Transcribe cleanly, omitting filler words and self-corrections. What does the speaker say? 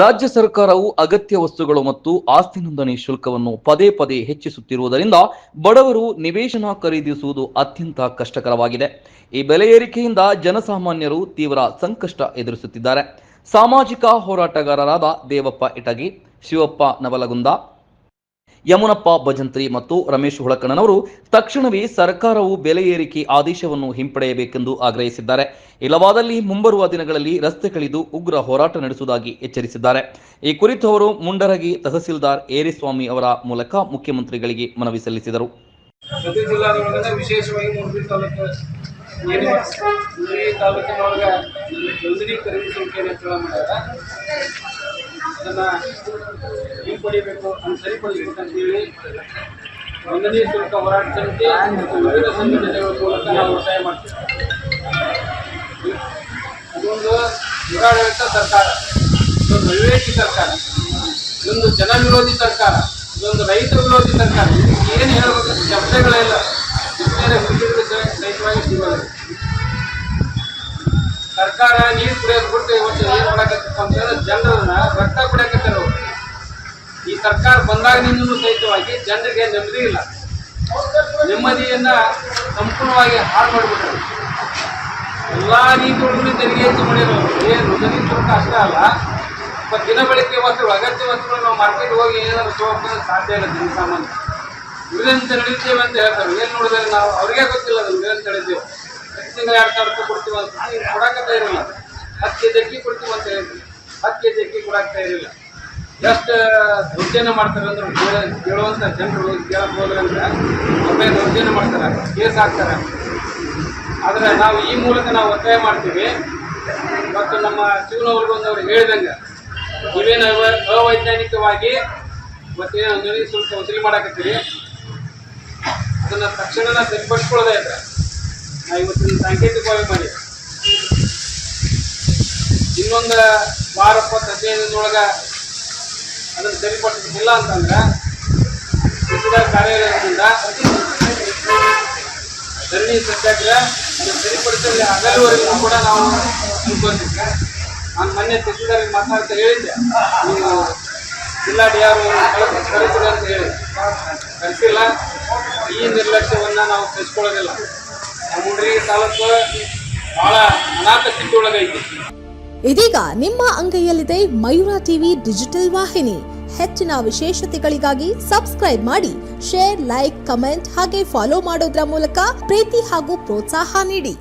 ರಾಜ್ಯ ಸರ್ಕಾರವು ಅಗತ್ಯ ವಸ್ತುಗಳು ಮತ್ತು ಆಸ್ತಿ ನೋಂದಣಿ ಶುಲ್ಕವನ್ನು ಪದೇ ಪದೇ ಹೆಚ್ಚಿಸುತ್ತಿರುವುದರಿಂದ ಬಡವರು ನಿವೇಶನ ಖರೀದಿಸುವುದು ಅತ್ಯಂತ ಕಷ್ಟಕರವಾಗಿದೆ. ಈ ಬೆಲೆ ಏರಿಕೆಯಿಂದ ಜನಸಾಮಾನ್ಯರು ತೀವ್ರ ಸಂಕಷ್ಟ ಎದುರಿಸುತ್ತಿದ್ದಾರೆ. ಸಾಮಾಜಿಕ ಹೋರಾಟಗಾರರಾದ ದೇವಪ್ಪ ಇಟಗಿ, ಶಿವಪ್ಪ ನವಲಗುಂದ, ಯಮುನಪ್ಪ ಭಜಂತ್ರಿ ಮತ್ತು ರಮೇಶ್ ಹುಳಕಣ್ಣನವರು ತಕ್ಷಣವೇ ಸರ್ಕಾರವು ಬೆಲೆ ಏರಿಕೆ ಆದೇಶವನ್ನು ಹಿಂಪಡೆಯಬೇಕೆಂದು ಆಗ್ರಹಿಸಿದ್ದಾರೆ. ಇಲ್ಲವಾದಲ್ಲಿ ಮುಂಬರುವ ದಿನಗಳಲ್ಲಿ ರಸ್ತೆಗಿಳಿದು ಉಗ್ರ ಹೋರಾಟ ನಡೆಸುವುದಾಗಿ ಎಚ್ಚರಿಸಿದ್ದಾರೆ. ಈ ಕುರಿತು ಅವರು ಮುಂಡರಗಿ ತಹಸೀಲ್ದಾರ್ ಏರಿಸ್ವಾಮಿ ಅವರ ಮೂಲಕ ಮುಖ್ಯಮಂತ್ರಿಗಳಿಗೆ ಮನವಿ ಸಲ್ಲಿಸಿದರು. ಅದನ್ನು ಹಿಂಪಡಿಬೇಕು, ಸರಿಪಡಿಸಬೇಕಂತೇಳಿ ನೋಂದಣಿ ಶುಲ್ಕ ಹೋರಾಟ ಸಮಿತಿ ಮತ್ತು ವಿವಿಧ ಸಂಘಟನೆಗಳ ಮೂಲಕ ನಾವು ಒತ್ತಾಯ ಮಾಡ್ತೀವಿ. ಇದೊಂದು ದುರಾಡಳಿತ ಸರ್ಕಾರ, ಇದೊಂದು ಅವಿವೇಕಿ ಸರ್ಕಾರ, ಇದೊಂದು ಜನ ವಿರೋಧಿ ಸರ್ಕಾರ, ಇದೊಂದು ರೈತ ವಿರೋಧಿ ಸರ್ಕಾರ. ಏನು ಹೇಳಬೇಕು ಶಬ್ದಗಳಿಲ್ಲ, ಸಹಿತವಾಗಿ ಸಿಗೋದು. ಸರ್ಕಾರ ನೀರು ಕುಡಿಯೋದು ಬಿಟ್ಟು ಇವತ್ತು ಏನು ಮಾಡಕತ್ತಪ್ಪ ಅಂತಂದ್ರೆ ಜನರನ್ನ ರಕ್ತ ಕುಡಿಯಕತ್ತಾರ. ಈ ಸರ್ಕಾರ ಬಂದಾಗಿನಿಂದಲೂ ಸಹಿತವಾಗಿ ಜನರಿಗೆ ನೆಮ್ಮದಿ ಇಲ್ಲ. ನೆಮ್ಮದಿಯನ್ನ ಸಂಪೂರ್ಣವಾಗಿ ಹಾಳು ಮಾಡಿಬಿಟ್ರು. ಎಲ್ಲ ರೀತಿಯೊಳಗೂ ತೆರಿಗೆ ಹೆಚ್ಚು ಮಾಡಿರೋರು. ಏನು ನೋಂದಣಿ ಶುಲ್ಕ ಅಷ್ಟೇ ಅಲ್ಲ, ಮತ್ತು ದಿನಬಳಕೆ ವಸ್ತುಗಳು, ಅಗತ್ಯ ವಸ್ತುಗಳು ನಾವು ಮಾರ್ಕೆಟ್ ಹೋಗಿ ಏನಾದ್ರು ತಗೋಬೇಕು ಸಾಧ್ಯ ಇಲ್ಲ. ಜನಸಾಮಾನ್ಯ ವಿಧಂತ ನಡೀತೇವೆ ಅಂತ ಹೇಳ್ತಾರೆ. ಏನು ನೋಡಿದ್ರೆ ನಾವು ಅವ್ರಿಗೆ ಗೊತ್ತಿಲ್ಲ ಅದು ವಿಧಂತ ನಡೀತೇವೆ. ತಿಂಗಳು 2,000 ರೂಪಾಯಿ ಕೊಡ್ತೀವಿ ಅಂತ ಕೊಡಾಕತ್ತಾ ಇರಲಿಲ್ಲ. 10 ಕೆಜಿ ಅಕ್ಕಿ ಕೊಡ್ತೀವಿ ಅಂತ ಹೇಳಿದ್ವಿ, 10 ಕೆಜಿ ಅಕ್ಕಿ ಕೊಡಾಕ್ತಾ ಇರಲಿಲ್ಲ. ಎಷ್ಟು ದೌರ್ಜನ್ಯ ಮಾಡ್ತಾರೆ ಅಂದ್ರೆ ಕೇಳುವಂಥ ಜನರು ಕೇಳಕ್ಕೆ ಹೋದ್ರಂದ್ರೆ ಒಮ್ಮೆ ದೌರ್ಜನ್ಯ ಮಾಡ್ತಾರೆ, ಕೇಸ್ ಹಾಕ್ತಾರೆ. ಆದರೆ ನಾವು ಈ ಮೂಲಕ ನಾವು ಒತ್ತಾಯ ಮಾಡ್ತೀವಿ. ಮತ್ತು ನಮ್ಮ ಶಿವನವರ್ಗೊಂದವ್ರು ಹೇಳಿದಂಗೆ ನೀವೇನು ಅವೈಜ್ಞಾನಿಕವಾಗಿ ಮತ್ತೇನು ನೋಂದಣಿ ಶುಲ್ಕ ವಸೂಲಿ ಮಾಡಾಕತ್ತೀರಿ, ಅದನ್ನು ತಕ್ಷಣ ಸರಿಪಡಿಸ್ಕೊಳ್ಳೋದೇ ಇದ್ರೆ ನಾವು ಇವತ್ತಿನ ಸಾಂಕೇತಿಕವಾಗಿ ಮಾಡಿ ಇನ್ನೊಂದು ವಾರ 15 ದಿನದೊಳಗೆ ಅದನ್ನು ಸರಿಪಡಿಸಿಲ್ಲ ಅಂತಂದ್ರೆ ತಹಸೀಲ್ದಾರ್ ಕಾರ್ಯಾಲಯದಿಂದ ಧರಣಿ ಸತ್ಯಾಗ್ರಹ ಅದನ್ನು ಸರಿಪಡಿಸಲಿ ಆಗಲವರೆಗೂ ಕೂಡ ನಾವು ಅನ್ಕೊಳ್ತೀವಿ. ನಾನು ಮೊನ್ನೆ ತಹಸೀಲ್ದಾರಿಗೆ ಮಾತಾಡ್ತಾ ಹೇಳಿದ್ದೆ, ನೀವು ಜಿಲ್ಲಾ DRO ಕಳಿಸಿದೆ ಅಂತ ಹೇಳಿ ಕಳಿಸಿಲ್ಲ. ಈ ನಿರ್ಲಕ್ಷ್ಯವನ್ನು ನಾವು ಸಹಿಸ್ಕೊಳ್ಳೋದಿಲ್ಲ. ಮುಂಡ್ರಿಗಿ ತಾಲೂಕು ಬಹಳ ಅನಾಥ ಸ್ಥಿತಿ ಒಳಗೈತಿ. ಇದೀಗ ನಿಮ್ಮ ಅಂಗೈಯಲ್ಲಿದೆ ಮಯೂರ ಟಿವಿ ಡಿಜಿಟಲ್ ವಾಹಿನಿ. ಹೆಚ್ಚಿನ ವಿಶೇಷತೆಗಳಿಗಾಗಿ ಸಬ್ಸ್ಕ್ರೈಬ್ ಮಾಡಿ, ಶೇರ್, ಲೈಕ್, ಕಮೆಂಟ್ ಹಾಗೆ ಫಾಲೋ ಮಾಡೋದ್ರ ಮೂಲಕ ಪ್ರೀತಿ ಹಾಗೂ ಪ್ರೋತ್ಸಾಹ ನೀಡಿ.